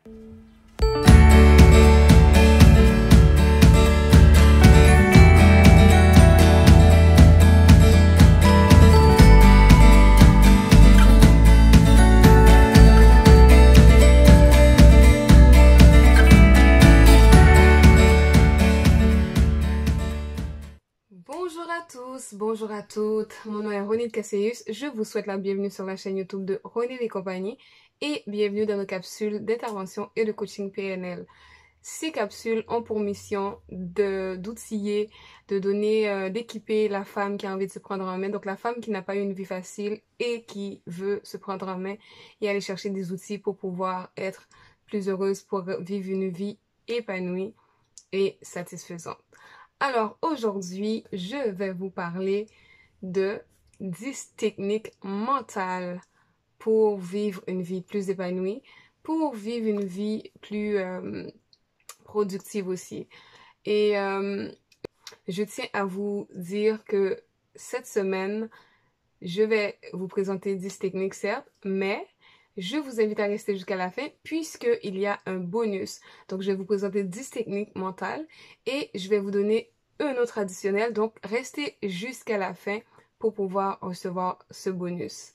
Bonjour à tous, bonjour à toutes, mon nom est Ronit Casséus, je vous souhaite la bienvenue sur la chaîne YouTube de Ronit et compagnie et bienvenue dans nos capsules d'intervention et de coaching PNL. Ces capsules ont pour mission d'outiller, de donner, d'équiper la femme qui a envie de se prendre en main, donc la femme qui n'a pas eu une vie facile et qui veut se prendre en main et aller chercher des outils pour pouvoir être plus heureuse, pour vivre une vie épanouie et satisfaisante. Alors aujourd'hui, je vais vous parler de 10 techniques mentales pour vivre une vie plus épanouie, pour vivre une vie plus productive aussi. Et je tiens à vous dire que cette semaine, je vais vous présenter 10 techniques certes, mais je vous invite à rester jusqu'à la fin puisqu'il y a un bonus. Donc, je vais vous présenter 10 techniques mentales et je vais vous donner un autre additionnel. Donc, restez jusqu'à la fin pour pouvoir recevoir ce bonus.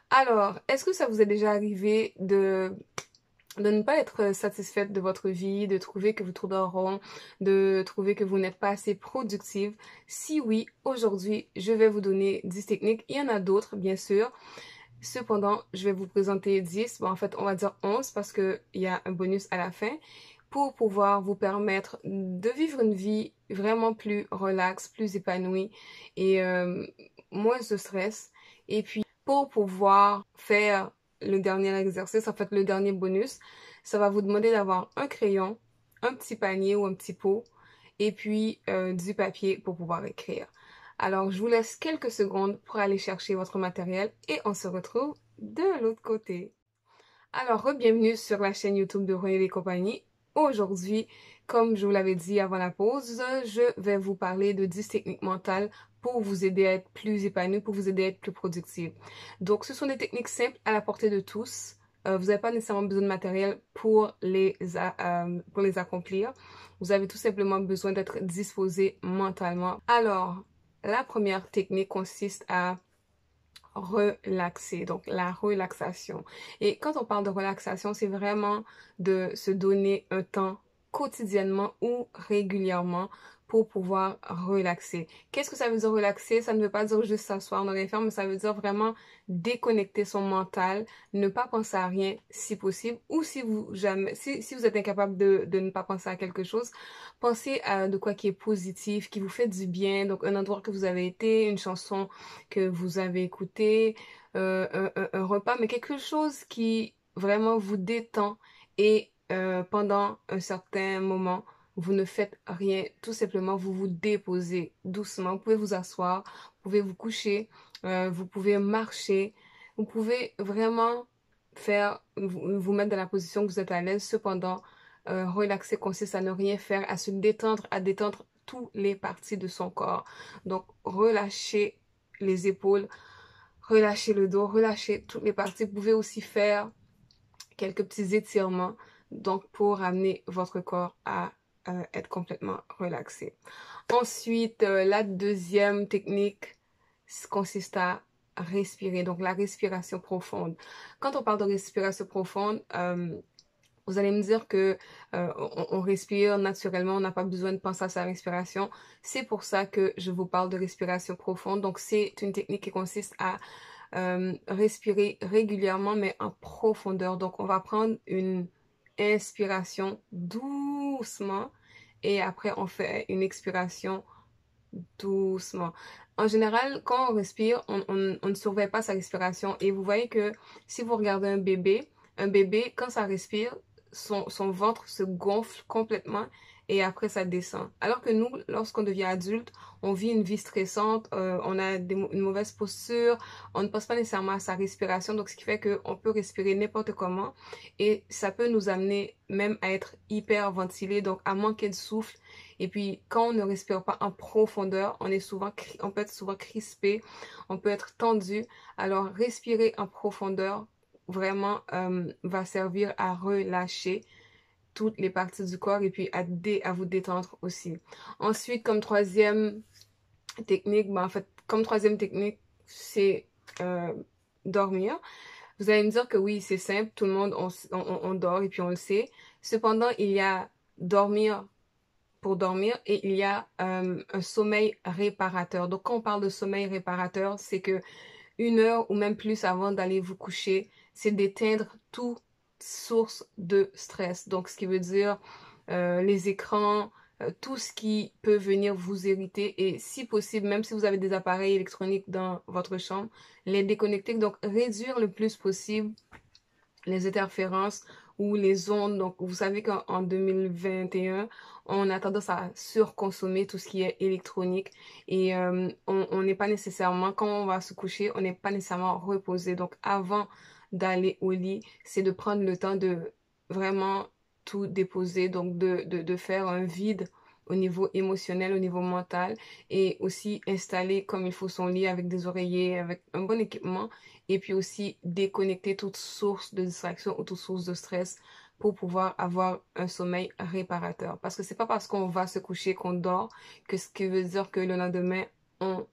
Alors, est-ce que ça vous est déjà arrivé de ne pas être satisfaite de votre vie, de trouver que vous tournez en rond, de trouver que vous n'êtes pas assez productive? Si oui, aujourd'hui, je vais vous donner 10 techniques. Il y en a d'autres, bien sûr. Cependant, je vais vous présenter 10, bon, en fait, on va dire 11 parce qu'il y a un bonus à la fin pour pouvoir vous permettre de vivre une vie vraiment plus relaxe, plus épanouie et moins de stress. Et puis, pour pouvoir faire le dernier exercice, en fait, le dernier bonus, ça va vous demander d'avoir un crayon, un petit panier ou un petit pot et puis du papier pour pouvoir écrire. Alors, je vous laisse quelques secondes pour aller chercher votre matériel et on se retrouve de l'autre côté. Alors, bienvenue sur la chaîne YouTube de Ronit et compagnie. Aujourd'hui, comme je vous l'avais dit avant la pause, je vais vous parler de 10 techniques mentales pour vous aider à être plus épanoui, pour vous aider à être plus productive. Donc, ce sont des techniques simples à la portée de tous. Vous n'avez pas nécessairement besoin de matériel pour les accomplir. Vous avez tout simplement besoin d'être disposé mentalement. Alors, la première technique consiste à relaxer, donc la relaxation. Et quand on parle de relaxation, c'est vraiment de se donner un temps quotidiennement ou régulièrement pour pouvoir relaxer. Qu'est-ce que ça veut dire relaxer? Ça ne veut pas dire juste s'asseoir, ne rien faire, mais ça veut dire vraiment déconnecter son mental, ne pas penser à rien si possible, ou si vous êtes incapable de ne pas penser à quelque chose, pensez à de quoi qui est positif, qui vous fait du bien, donc un endroit que vous avez été, une chanson que vous avez écoutée, un repas, mais quelque chose qui vraiment vous détend et pendant un certain moment, vous ne faites rien, tout simplement, vous vous déposez doucement. Vous pouvez vous asseoir, vous pouvez vous coucher, vous pouvez marcher, vous pouvez vraiment vous mettre dans la position que vous êtes à l'aise. Cependant, relaxer consiste à ne rien faire, à se détendre, à détendre toutes les parties de son corps. Donc, relâchez les épaules, relâchez le dos, relâchez toutes les parties. Vous pouvez aussi faire quelques petits étirements, donc pour amener votre corps à être complètement relaxé. Ensuite, la deuxième technique consiste à respirer, donc la respiration profonde. Quand on parle de respiration profonde, vous allez me dire que on respire naturellement, on n'a pas besoin de penser à sa respiration. C'est pour ça que je vous parle de respiration profonde. Donc, c'est une technique qui consiste à respirer régulièrement, mais en profondeur. Donc, on va prendre une inspiration doucement et après, on fait une expiration doucement. En général, quand on respire, on ne surveille pas sa respiration. Et vous voyez que si vous regardez un bébé, quand ça respire, son ventre se gonfle complètement et après ça descend. Alors que nous, lorsqu'on devient adulte, on vit une vie stressante, on a une mauvaise posture, on ne pense pas nécessairement à sa respiration, donc ce qui fait qu'on peut respirer n'importe comment et ça peut nous amener même à être hyper ventilé, donc à manquer de souffle. Et puis quand on ne respire pas en profondeur, on peut être souvent crispé, on peut être tendu. Alors respirer en profondeur vraiment va servir à relâcher toutes les parties du corps et puis à vous détendre aussi. Ensuite, comme troisième technique, ben, en fait, comme troisième technique, c'est dormir. Vous allez me dire que oui, c'est simple, tout le monde, on dort et puis on le sait. Cependant, il y a dormir pour dormir et il y a un sommeil réparateur. Donc, quand on parle de sommeil réparateur, c'est que 1 heure ou même plus avant d'aller vous coucher, c'est d'éteindre toute source de stress. Donc, ce qui veut dire les écrans, tout ce qui peut venir vous irriter et si possible, même si vous avez des appareils électroniques dans votre chambre, les déconnecter. Donc, réduire le plus possible les interférences ou les ondes. Donc, vous savez qu'en 2021, on a tendance à surconsommer tout ce qui est électronique et on n'est pas nécessairement, quand on va se coucher, on n'est pas nécessairement reposé. Donc, avant d'aller au lit, c'est de prendre le temps de vraiment tout déposer, donc de faire un vide au niveau émotionnel, au niveau mental et aussi installer comme il faut son lit avec des oreillers, avec un bon équipement et puis aussi déconnecter toute source de distraction ou toute source de stress pour pouvoir avoir un sommeil réparateur. Parce que c'est pas parce qu'on va se coucher qu'on dort que ce qui veut dire que le lendemain, on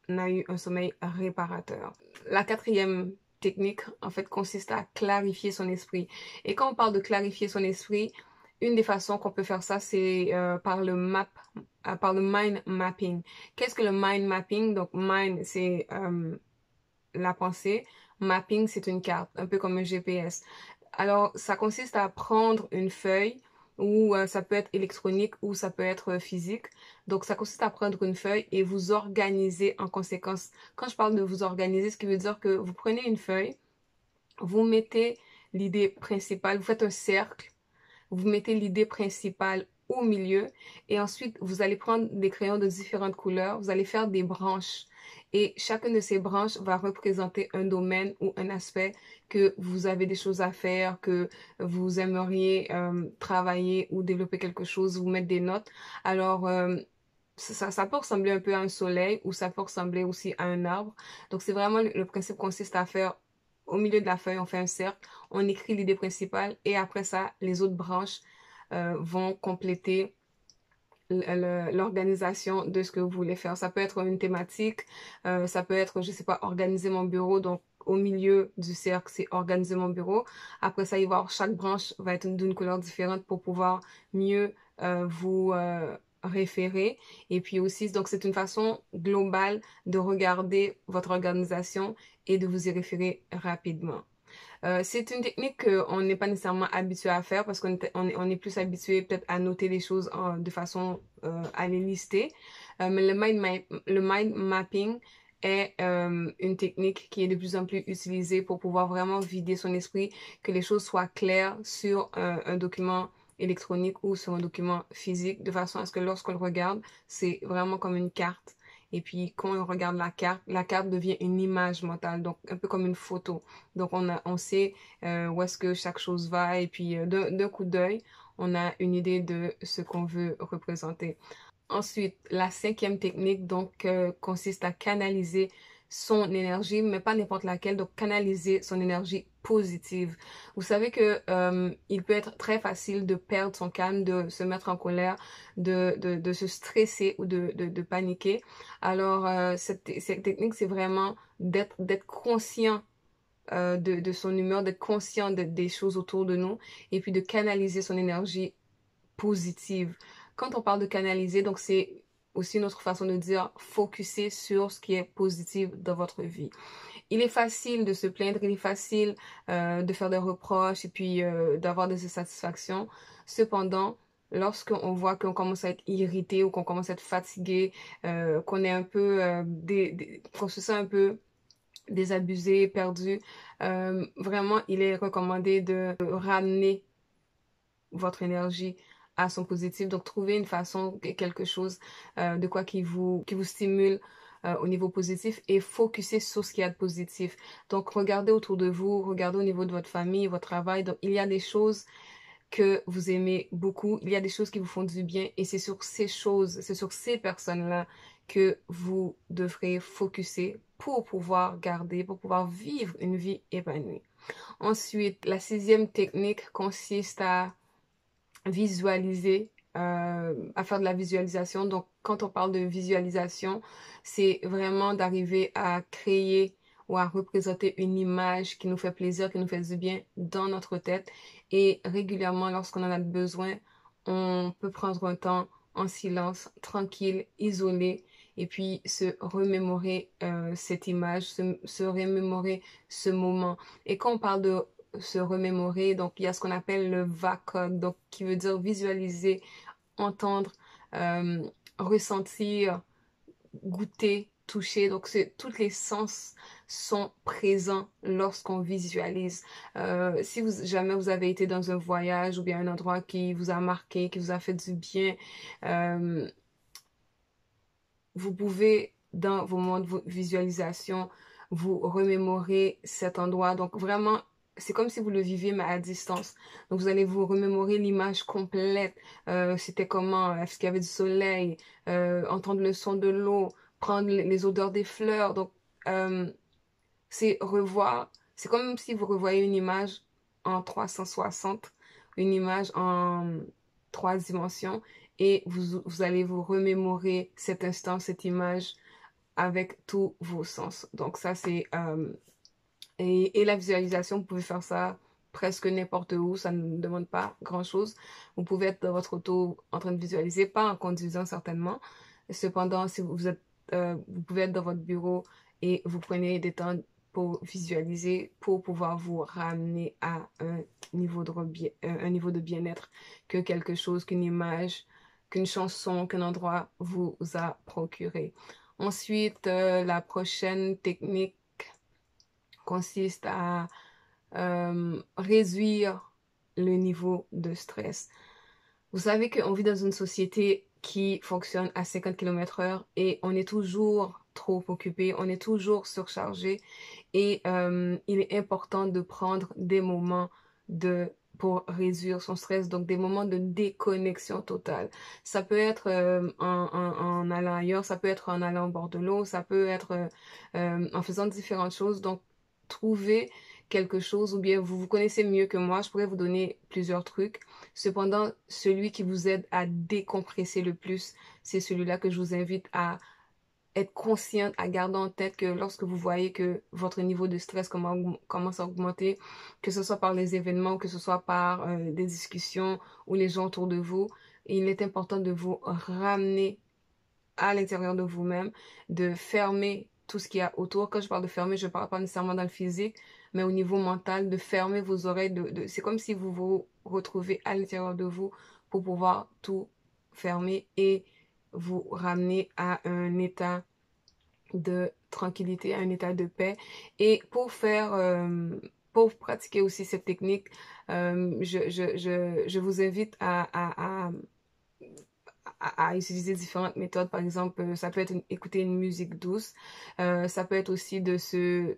a eu un sommeil réparateur. La quatrième technique, en fait, consiste à clarifier son esprit. Et quand on parle de clarifier son esprit, une des façons qu'on peut faire ça, c'est par le mind mapping. Qu'est-ce que le mind mapping? Donc, mind, c'est la pensée. Mapping, c'est une carte, un peu comme un GPS. Alors, ça consiste à prendre une feuille ou ça peut être électronique ou ça peut être physique. Donc, ça consiste à prendre une feuille et vous organiser en conséquence. Quand je parle de vous organiser, ce qui veut dire que vous prenez une feuille, vous mettez l'idée principale, vous faites un cercle, vous mettez l'idée principale au milieu et ensuite vous allez prendre des crayons de différentes couleurs, vous allez faire des branches et chacune de ces branches va représenter un domaine ou un aspect que vous avez des choses à faire, que vous aimeriez travailler ou développer quelque chose, vous mettre des notes. Alors, ça peut ressembler un peu à un soleil ou ça peut ressembler aussi à un arbre. Donc, c'est vraiment le principe consiste à faire au milieu de la feuille, on fait un cercle, on écrit l'idée principale et après ça, les autres branches vont compléter l'organisation de ce que vous voulez faire. Ça peut être une thématique, ça peut être, je sais pas, organiser mon bureau. Donc, au milieu du cercle, c'est organiser mon bureau. Après ça, il va y avoir chaque branche va être d'une couleur différente pour pouvoir mieux vous référer. Et puis aussi, donc c'est une façon globale de regarder votre organisation et de vous y référer rapidement. C'est une technique qu'on n'est pas nécessairement habitué à faire parce qu'on est plus habitué peut-être à noter les choses de façon à les lister. Mais le mind mapping est une technique qui est de plus en plus utilisée pour pouvoir vraiment vider son esprit, que les choses soient claires sur un document électronique ou sur un document physique, de façon à ce que lorsqu'on le regarde, c'est vraiment comme une carte. Et puis, quand on regarde la carte devient une image mentale, donc un peu comme une photo. Donc, on sait où est-ce que chaque chose va et puis d'un coup d'œil, on a une idée de ce qu'on veut représenter. Ensuite, la cinquième technique, donc, consiste à canaliser son énergie, mais pas n'importe laquelle, donc canaliser son énergie positive. Vous savez que il peut être très facile de perdre son calme, de se mettre en colère, de se stresser ou de paniquer. Alors, cette technique, c'est vraiment d'être conscient de son humeur, d'être conscient des choses autour de nous et puis de canaliser son énergie positive. Quand on parle de canaliser, donc c'est aussi une autre façon de dire focuser sur ce qui est positif dans votre vie. Il est facile de se plaindre, il est facile de faire des reproches et puis d'avoir des insatisfactions. Cependant, lorsqu'on voit qu'on commence à être irrité ou qu'on commence à être fatigué, qu'on est un peu, qu'on se sent un peu désabusé, perdu, vraiment, il est recommandé de ramener votre énergie à son positif. Donc, trouver une façon, quelque chose de quoi qui vous stimule au niveau positif et focuser sur ce qu'il y a de positif. Donc, regardez autour de vous, regardez au niveau de votre famille, votre travail. Donc, il y a des choses que vous aimez beaucoup, il y a des choses qui vous font du bien et c'est sur ces choses, c'est sur ces personnes-là que vous devrez focuser pour pouvoir garder, pour pouvoir vivre une vie épanouie. Ensuite, la sixième technique consiste à visualiser, à faire de la visualisation. Donc, quand on parle de visualisation, c'est vraiment d'arriver à créer ou à représenter une image qui nous fait plaisir, qui nous fait du bien dans notre tête. Et régulièrement, lorsqu'on en a besoin, on peut prendre un temps en silence, tranquille, isolé, et puis se remémorer cette image, se remémorer ce moment. Et quand on parle de se remémorer, donc il y a ce qu'on appelle le VACOG, donc qui veut dire visualiser, entendre, euh, ressentir, goûter, toucher. Donc tous les sens sont présents lorsqu'on visualise. Si jamais vous avez été dans un voyage ou bien un endroit qui vous a marqué, qui vous a fait du bien, euh, vous pouvez, dans vos moments de visualisation, vous remémorer cet endroit. Donc vraiment, c'est comme si vous le viviez, mais à distance. Donc vous allez vous remémorer l'image complète. C'était comment, est-ce qu'il y avait du soleil, entendre le son de l'eau, prendre les odeurs des fleurs. Donc euh, c'est revoir, c'est comme si vous revoyez une image en 360, une image en 3 dimensions, et vous allez vous remémorer cet instant, cette image avec tous vos sens. Donc ça, c'est... et la visualisation, vous pouvez faire ça presque n'importe où, ça ne demande pas grand-chose. Vous pouvez être dans votre auto en train de visualiser, pas en conduisant certainement. Cependant, si vous êtes, vous pouvez être dans votre bureau et vous prenez des temps pour visualiser, pour pouvoir vous ramener à un niveau de bien-être que quelque chose, qu'une image, qu'une chanson, qu'un endroit vous a procuré. Ensuite, la prochaine technique consiste à réduire le niveau de stress. Vous savez qu'on vit dans une société qui fonctionne à 50 km/h et on est toujours trop occupé, on est toujours surchargé et il est important de prendre des moments pour réduire son stress, donc des moments de déconnexion totale. Ça peut être en allant ailleurs, ça peut être en allant au bord de l'eau, ça peut être en faisant différentes choses. Donc, trouver quelque chose ou bien vous vous connaissez mieux que moi, je pourrais vous donner plusieurs trucs. Cependant, celui qui vous aide à décompresser le plus, c'est celui-là que je vous invite à être consciente, à garder en tête que lorsque vous voyez que votre niveau de stress commence à augmenter, que ce soit par les événements, que ce soit par des discussions ou les gens autour de vous, il est important de vous ramener à l'intérieur de vous-même, de fermer tout ce qu'il y a autour. Quand je parle de fermer, je ne parle pas nécessairement dans le physique, mais au niveau mental, de fermer vos oreilles. C'est comme si vous vous retrouvez à l'intérieur de vous pour pouvoir tout fermer et vous ramener à un état de tranquillité, à un état de paix. Et pour pratiquer aussi cette technique, je vous invite à utiliser différentes méthodes. Par exemple, ça peut être écouter une musique douce. Ça peut être aussi de se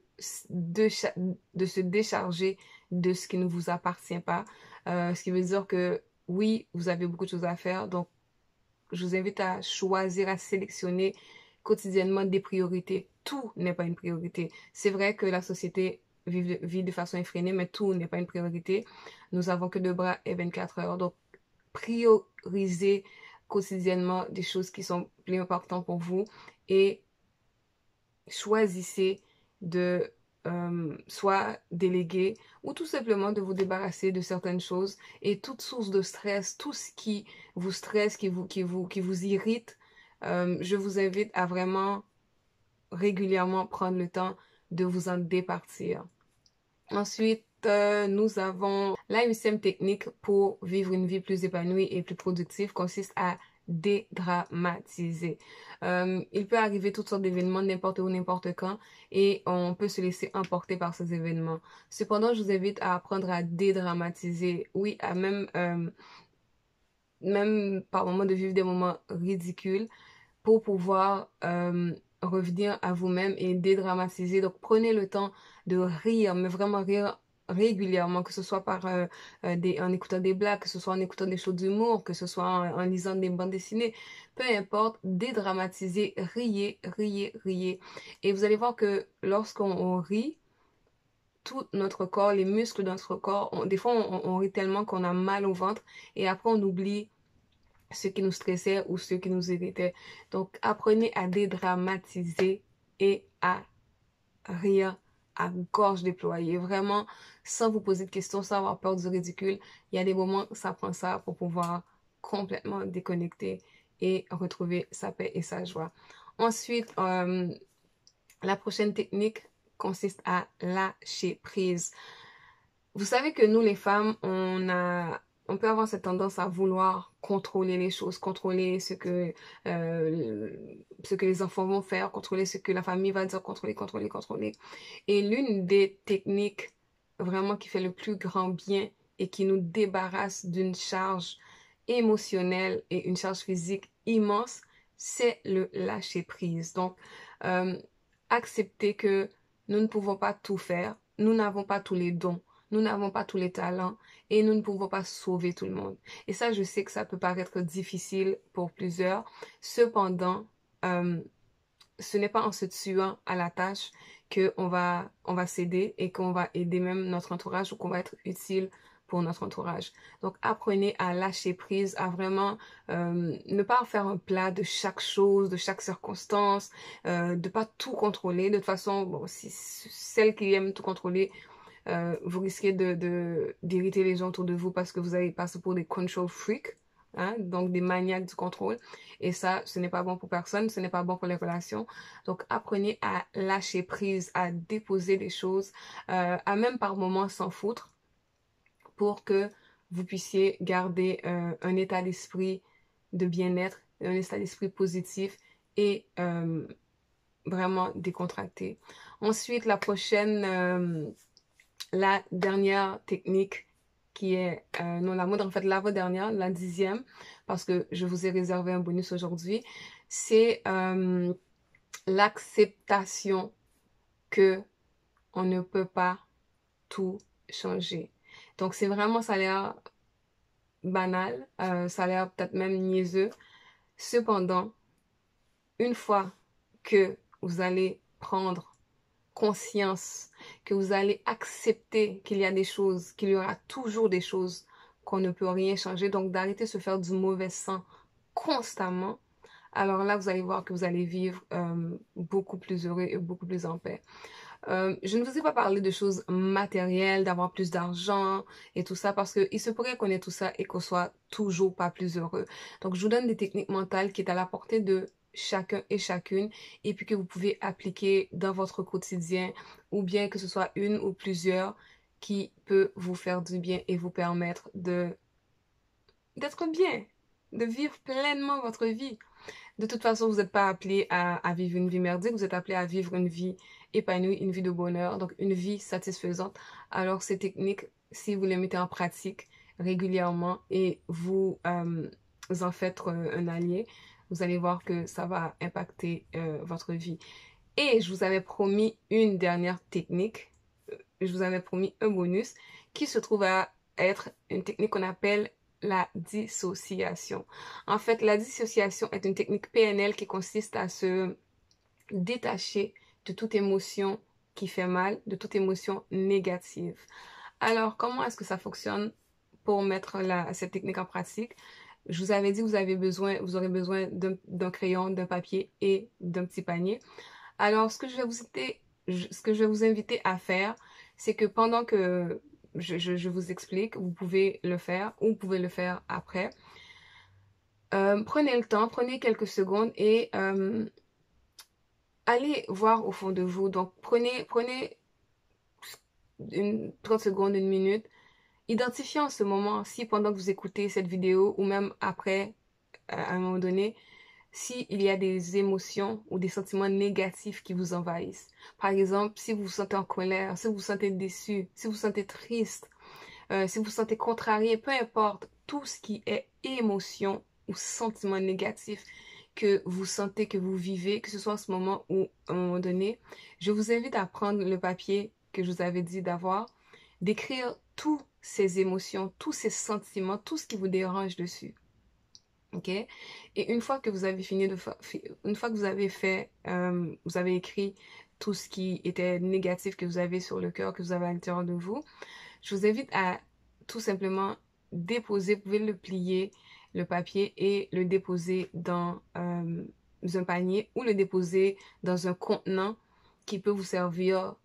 décharger de ce qui ne vous appartient pas. Ce qui veut dire que oui, vous avez beaucoup de choses à faire. Donc, je vous invite à choisir, à sélectionner quotidiennement des priorités. Tout n'est pas une priorité. C'est vrai que la société vit de façon effrénée, mais tout n'est pas une priorité. Nous avons que 2 bras et 24 heures. Donc, priorisez quotidiennement des choses qui sont plus importantes pour vous et choisissez de soit déléguer ou tout simplement de vous débarrasser de certaines choses et toute source de stress, tout ce qui vous stresse, qui vous irrite, je vous invite à vraiment régulièrement prendre le temps de vous en départir. Ensuite, nous avons la huitième technique pour vivre une vie plus épanouie et plus productive consiste à dédramatiser. Il peut arriver toutes sortes d'événements n'importe où, n'importe quand et on peut se laisser emporter par ces événements. Cependant, je vous invite à apprendre à dédramatiser, oui, à même par moments de vivre des moments ridicules pour pouvoir revenir à vous-même et dédramatiser. Donc, prenez le temps de rire, mais vraiment rire régulièrement, que ce soit en écoutant des blagues, que ce soit en écoutant des shows d'humour, que ce soit en lisant des bandes dessinées, peu importe, dédramatiser, riez, riez, riez. Et vous allez voir que lorsqu'on rit, tout notre corps, les muscles de notre corps. Des fois, on rit tellement qu'on a mal au ventre et après, on oublie ce qui nous stressait ou ce qui nous irritait. Donc, apprenez à dédramatiser et à rire à gorge déployée. Vraiment, sans vous poser de questions, sans avoir peur du ridicule. Il y a des moments, ça prend ça pour pouvoir complètement déconnecter et retrouver sa paix et sa joie. Ensuite, la prochaine technique consiste à lâcher prise. Vous savez que nous, les femmes, on peut avoir cette tendance à vouloir contrôler les choses, contrôler ce que les enfants vont faire, contrôler ce que la famille va dire, contrôler. Et l'une des techniques vraiment qui fait le plus grand bien et qui nous débarrasse d'une charge émotionnelle et une charge physique immense, c'est le lâcher prise. Donc, euh, accepter que nous ne pouvons pas tout faire, nous n'avons pas tous les dons, nous n'avons pas tous les talents et nous ne pouvons pas sauver tout le monde. Et ça, je sais que ça peut paraître difficile pour plusieurs. Cependant, ce n'est pas en se tuant à la tâche qu'on va s'aider et qu'on va aider même notre entourage ou qu'on va être utile pour notre entourage. Donc, apprenez à lâcher prise, à vraiment ne pas faire un plat de chaque chose, de chaque circonstance, de pas tout contrôler. De toute façon, bon, si celle qui aime tout contrôler, vous risquez d'irriter les gens autour de vous parce que vous allez passer pour des control freaks, hein, donc des maniaques du contrôle. Et ça, ce n'est pas bon pour personne, ce n'est pas bon pour les relations. Donc, apprenez à lâcher prise, à déposer les choses, à même par moments s'en foutre pour que vous puissiez garder un état d'esprit de bien-être, un état d'esprit positif et vraiment décontracté. Ensuite, la dernière technique qui est, non la mode, en fait l'avant-dernière, la 10e, parce que je vous ai réservé un bonus aujourd'hui, c'est l'acceptation que on ne peut pas tout changer. Donc c'est vraiment, ça a l'air banal, ça a l'air peut-être même niaiseux. Cependant, une fois que vous allez prendre conscience, que vous allez accepter qu'il y a des choses, qu'il y aura toujours des choses qu'on ne peut rien changer, donc d'arrêter de se faire du mauvais sang constamment, alors là, vous allez voir que vous allez vivre beaucoup plus heureux et beaucoup plus en paix. Je ne vous ai pas parlé de choses matérielles, d'avoir plus d'argent et tout ça, parce qu'il se pourrait qu'on ait tout ça et qu'on soit toujours pas plus heureux. Donc, je vous donne des techniques mentales qui est à la portée de chacun et chacune, et puis que vous pouvez appliquer dans votre quotidien, ou bien que ce soit une ou plusieurs, qui peut vous faire du bien et vous permettre d'être bien, de vivre pleinement votre vie. De toute façon, vous n'êtes pas appelé à vivre une vie merdique, vous êtes appelé à vivre une vie épanouie, une vie de bonheur, donc une vie satisfaisante. Alors, ces techniques, si vous les mettez en pratique régulièrement et vous en faites un allié, vous allez voir que ça va impacter votre vie. Et je vous avais promis une dernière technique, je vous avais promis un bonus qui se trouve à être une technique qu'on appelle la dissociation. En fait, la dissociation est une technique PNL qui consiste à se détacher de toute émotion qui fait mal, de toute émotion négative. Alors, comment est-ce que ça fonctionne pour mettre cette technique en pratique? Je vous avais dit que vous aurez besoin d'un crayon, d'un papier et d'un petit panier. Alors, ce que je vais vous inviter à faire, c'est que pendant que je vous explique, vous pouvez le faire ou vous pouvez le faire après. Prenez le temps, prenez quelques secondes et allez voir au fond de vous. Donc, prenez 30 secondes, une minute. Identifiez en ce moment, si pendant que vous écoutez cette vidéo ou même après, à un moment donné, s'il y a des émotions ou des sentiments négatifs qui vous envahissent. Par exemple, si vous vous sentez en colère, si vous vous sentez déçu, si vous vous sentez triste, si vous vous sentez contrarié, peu importe, tout ce qui est émotion ou sentiment négatif que vous sentez, que vous vivez, que ce soit en ce moment ou à un moment donné, je vous invite à prendre le papier que je vous avais dit d'avoir, d'écrire toutes ces émotions, tous ces sentiments, tout ce qui vous dérange dessus. OK? Et une fois que vous avez fini une fois que vous avez fait, vous avez écrit tout ce qui était négatif que vous avez sur le cœur, que vous avez à l'intérieur de vous. Je vous invite à tout simplement déposer, vous pouvez le plier, le papier, et le déposer dans un panier ou le déposer dans un contenant qui peut vous servir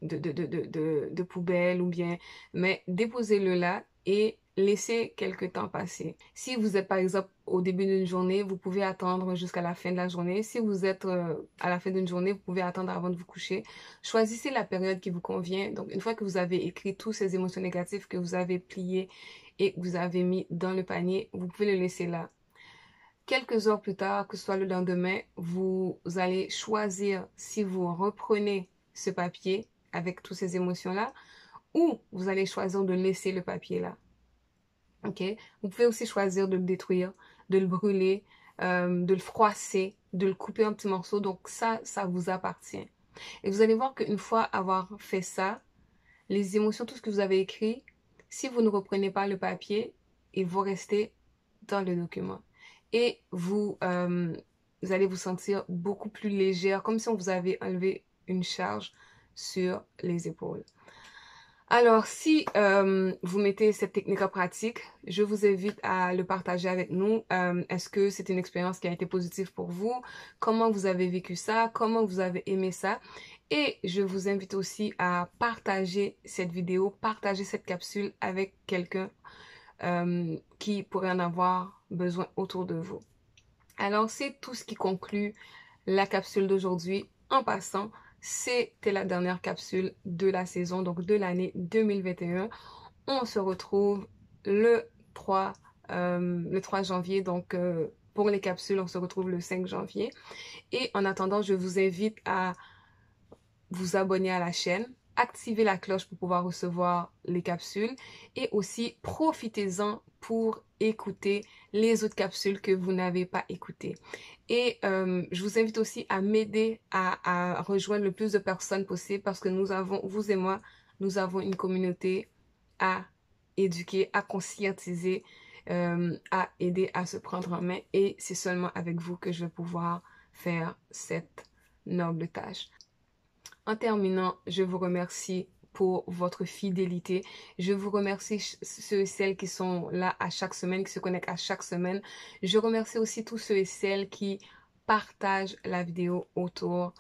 de poubelle ou bien, mais déposez-le là et laissez quelques temps passer. Si vous êtes par exemple au début d'une journée, vous pouvez attendre jusqu'à la fin de la journée. Si vous êtes à la fin d'une journée, vous pouvez attendre avant de vous coucher. Choisissez la période qui vous convient. Donc une fois que vous avez écrit toutes ces émotions négatives que vous avez pliées et que vous avez mis dans le panier, vous pouvez le laisser là. Quelques heures plus tard, que ce soit le lendemain, vous allez choisir si vous reprenez ce papier avec toutes ces émotions-là ou vous allez choisir de laisser le papier là. Ok? Vous pouvez aussi choisir de le détruire, de le brûler, de le froisser, de le couper en petits morceaux. Donc ça vous appartient. Et vous allez voir qu'une fois avoir fait ça, les émotions, tout ce que vous avez écrit, si vous ne reprenez pas le papier, il va rester dans le document. Et vous allez vous sentir beaucoup plus légère, comme si on vous avait enlevé une charge sur les épaules. Alors, si vous mettez cette technique en pratique, je vous invite à le partager avec nous. Est-ce que c'est une expérience qui a été positive pour vous? Comment vous avez vécu ça? Comment vous avez aimé ça? Et je vous invite aussi à partager cette vidéo, partager cette capsule avec quelqu'un qui pourrait en avoir besoin autour de vous. Alors, c'est tout ce qui conclut la capsule d'aujourd'hui. En passant, c'était la dernière capsule de la saison, donc de l'année 2021. On se retrouve le 3 janvier, donc pour les capsules, on se retrouve le 5 janvier. Et en attendant, je vous invite à vous abonner à la chaîne, activer la cloche pour pouvoir recevoir les capsules et aussi profitez-en pour écouter les autres capsules que vous n'avez pas écoutées. Et je vous invite aussi à m'aider à rejoindre le plus de personnes possible parce que nous avons, vous et moi, nous avons une communauté à éduquer, à conscientiser, à aider à se prendre en main et c'est seulement avec vous que je vais pouvoir faire cette noble tâche. En terminant, je vous remercie pour votre fidélité. Je vous remercie ceux et celles qui sont là à chaque semaine, qui se connectent à chaque semaine. Je remercie aussi tous ceux et celles qui partagent la vidéo auprès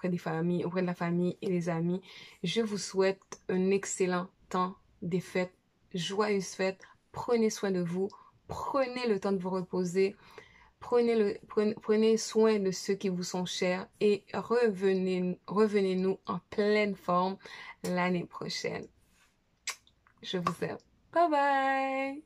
des familles, auprès de la famille et des amis. Je vous souhaite un excellent temps des fêtes, joyeuses fêtes. Prenez soin de vous, prenez le temps de vous reposer. Prenez soin de ceux qui vous sont chers et revenez-nous en pleine forme l'année prochaine. Je vous aime. Bye bye!